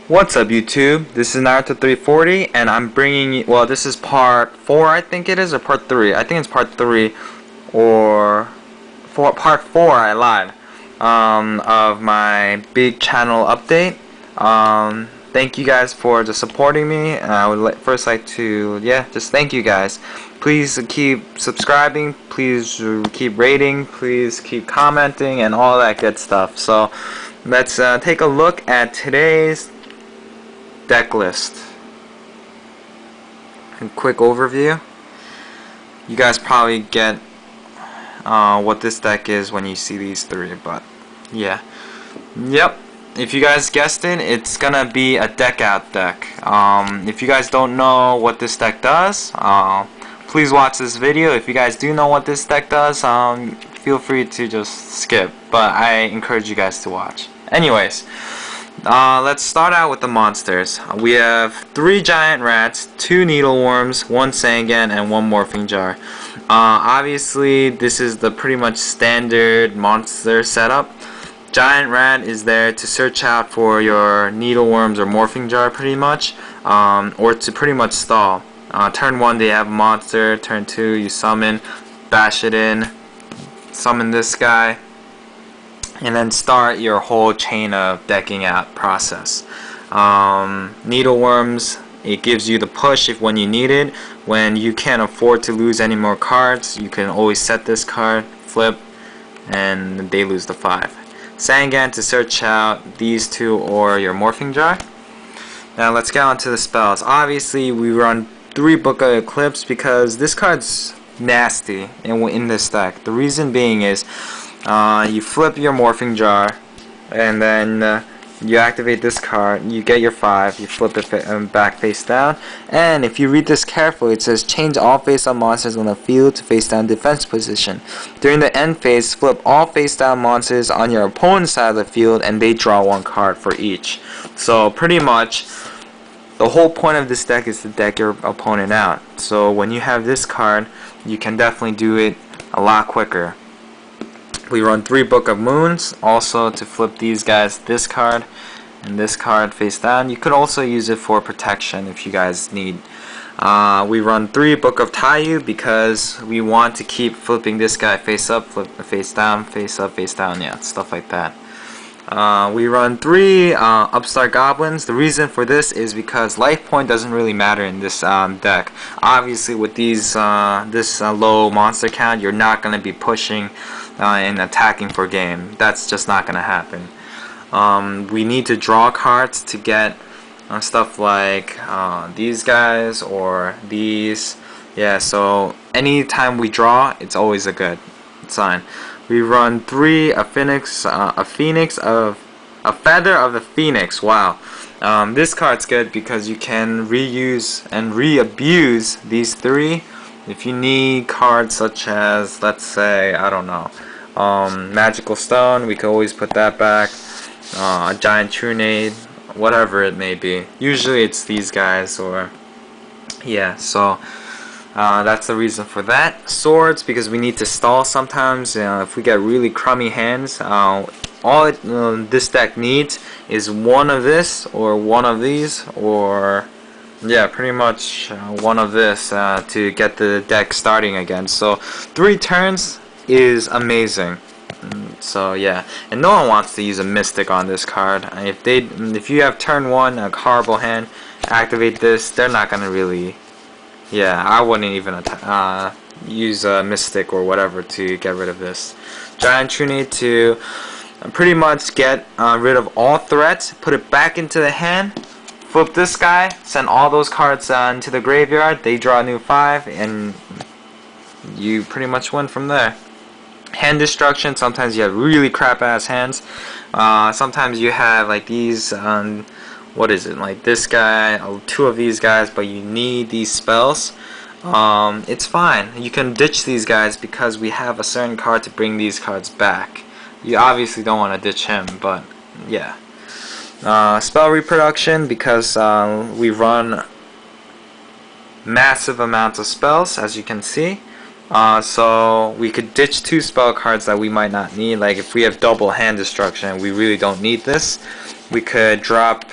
What's up YouTube? This is Naruto340 and I'm bringing you, well, this is part 4 I think it is, or part 3. I think it's part 3 or part 4 I lied, of my big channel update. Thank you guys for just supporting me, and I would first like to, just thank you guys. Please keep subscribing, please keep rating, please keep commenting and all that good stuff. So let's take a look at today's deck list. A quick overview. You guys probably get what this deck is when you see these three, but yeah. Yep. If you guys guessed it, it's gonna be a deck out deck. If you guys don't know what this deck does, please watch this video. If you guys do know what this deck does, feel free to just skip, but I encourage you guys to watch. Anyways, let's start out with the monsters. We have 3 giant rats, 2 needleworms, 1 Sangan, and 1 morphing jar. Obviously, this is the pretty much standard monster setup. Giant rat is there to search out for your needleworms or morphing jar, pretty much, or to pretty much stall. Turn 1 they have a monster, turn 2 you summon, bash it in, summon this guy, and then start your whole chain of decking out process. Needleworms, it gives you the push if when you need it. When you can't afford to lose any more cards, you can always set this card, flip, and they lose the 5. Sangan to search out these 2 or your morphing jar. Now let's get on to the spells. Obviously we run 3 Book of Eclipse because this card's nasty in this deck. The reason being is you flip your morphing jar and then you activate this card, you get your 5, you flip it back face down, and if you read this carefully, it says change all face down monsters on the field to face down defense position. During the end phase, flip all face down monsters on your opponent's side of the field and they draw 1 card for each. So pretty much the whole point of this deck is to deck your opponent out. So when you have this card, you can definitely do it a lot quicker. We run 3 Book of Moons also to flip these guys, this card and this card face down. You could also use it for protection if you guys need. We run 3 Book of Taiyu because we want to keep flipping this guy face up, flip face down, face up, face down, yeah, stuff like that. We run 3 Upstart Goblins. The reason for this is because life point doesn't really matter in this deck. Obviously with these this low monster count, you're not going to be pushing and attacking for game. That's just not going to happen. We need to draw cards to get stuff like these guys or these. Yeah, so anytime we draw, it's always a good sign. We run 3 a Feather of the Phoenix. Wow. This card's good because you can reuse and re-abuse these 3. If you need cards such as, let's say, I don't know, Magical Stone, we can always put that back. A Giant Trunade, whatever it may be. Usually it's these guys, or yeah, so that's the reason for that. Swords, because we need to stall sometimes. If we get really crummy hands, all this deck needs is 1 of this or 1 of these, or yeah, pretty much 1 of this to get the deck starting again. So 3 turns is amazing. So yeah, and no one wants to use a Mystic on this card. If you have turn 1 a horrible hand, activate this, they're not gonna really. Yeah, I wouldn't even use a Mystic or whatever to get rid of this. Giant Trunade to pretty much get rid of all threats, put it back into the hand, flip this guy, send all those cards into the graveyard, they draw a new 5, and you pretty much win from there. Hand destruction, sometimes you have really crap ass hands. Sometimes you have like these, what is it, like this guy, 2 of these guys, but you need these spells. It's fine. You can ditch these guys because we have a certain card to bring these cards back. You obviously don't want to ditch him, but yeah. Spell reproduction, because we run massive amounts of spells, as you can see. So we could ditch 2 spell cards that we might not need. Like if we have double hand destruction, we really don't need this. We could drop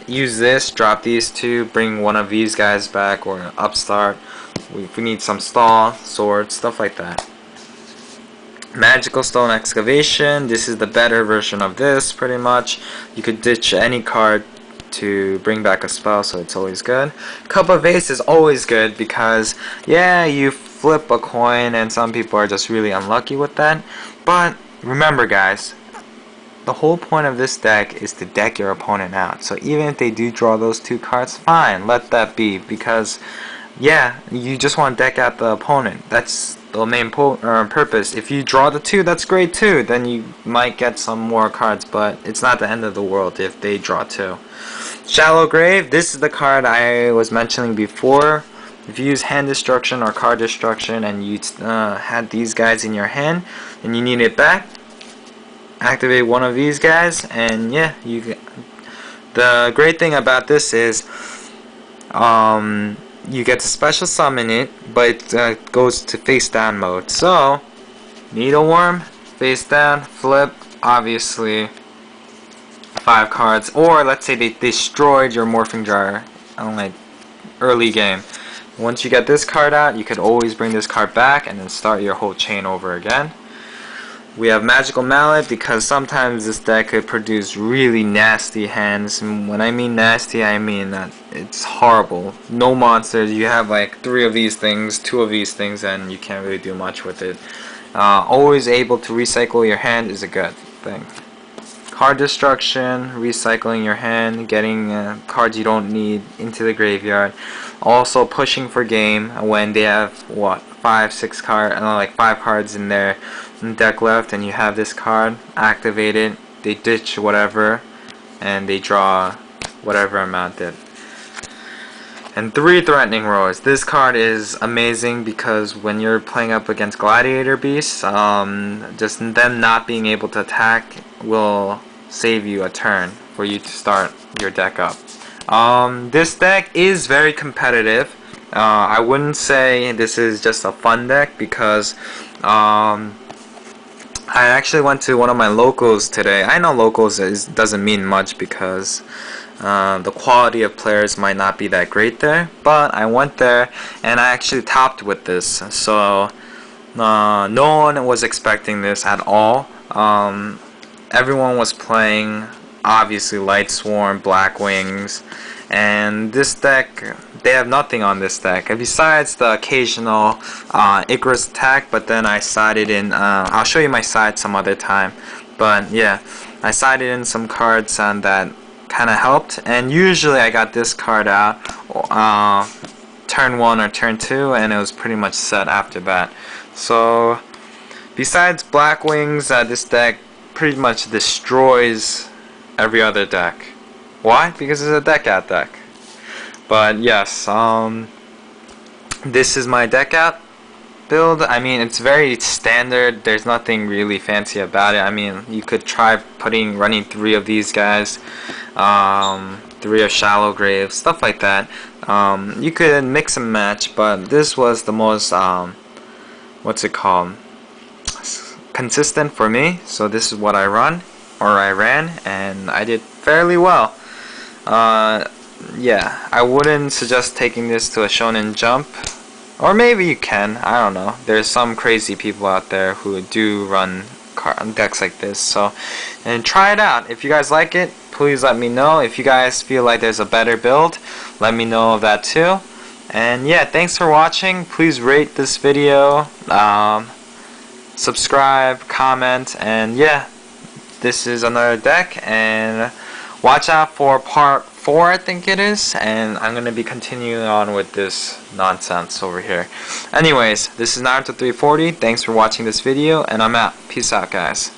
use this, drop these two, bring one of these guys back, or an upstart. If we need some stall, sword, stuff like that. Magical Stone Excavation, this is the better version of this, pretty much. You could ditch any card to bring back a spell, so it's always good. Cup of Ace is always good because, yeah, you flip a coin and some people are just really unlucky with that. But remember guys, the whole point of this deck is to deck your opponent out. So even if they do draw those two cards, fine, let that be, because yeah, you just want to deck out the opponent. That's the main purpose. If you draw the two, that's great too. Then you might get some more cards, but it's not the end of the world if they draw two. Shallow Grave, this is the card I was mentioning before. If you use hand destruction or card destruction and you had these guys in your hand and you need it back, activate one of these guys, and yeah, the great thing about this is you get to special summon it, but it goes to face down mode. So Needleworm, face down, flip, obviously 5 cards, or let's say they destroyed your Morphing Jar on like early game. Once you get this card out, you could always bring this card back and then start your whole chain over again. We have Magical Mallet because sometimes this deck could produce really nasty hands. And when I mean nasty, I mean that it's horrible. No monsters, you have like 3 of these things, 2 of these things, and you can't really do much with it. Always able to recycle your hand is a good thing. Card destruction, recycling your hand, getting cards you don't need into the graveyard. Also pushing for game when they have what, 5 cards in their deck left, and you have this card, activate it, they ditch whatever, and they draw whatever amount it. And 3 Threatening Roars. This card is amazing because when you're playing up against Gladiator Beasts, just them not being able to attack will save you a turn for you to start your deck up. This deck is very competitive. I wouldn't say this is just a fun deck because I actually went to one of my locals today. I know locals doesn't mean much because the quality of players might not be that great there, but I went there and I actually topped with this, so no one was expecting this at all. Everyone was playing obviously Light Swarm, Black Wings, and this deck, they have nothing on this deck besides the occasional Icarus attack, but then I sided in, I'll show you my side some other time, but yeah, I sided in some cards on that kind of helped, and usually I got this card out turn 1 or turn 2, and it was pretty much set after that. So besides Black Wings, this deck pretty much destroys every other deck. Why? Because it's a deck out deck. But yes, this is my deck out build. I mean, it's very standard. There's nothing really fancy about it. I mean, you could try running 3 of these guys, 3 of Shallow Grave, stuff like that. You could mix and match, but this was the most what's it called, consistent for me. So this is what I ran, and I did fairly well. Yeah, I wouldn't suggest taking this to a Shonen Jump, or maybe you can, I don't know. There's some crazy people out there who do run decks like this, so, and try it out. If you guys like it, please let me know. If you guys feel like there's a better build, let me know of that too. And yeah, thanks for watching. Please rate this video, subscribe, comment, and yeah, this is another deck, and watch out for part 4, I think it is, and I'm going to be continuing on with this nonsense over here. Anyways, this is Naruto340, thanks for watching this video, and I'm out. Peace out, guys.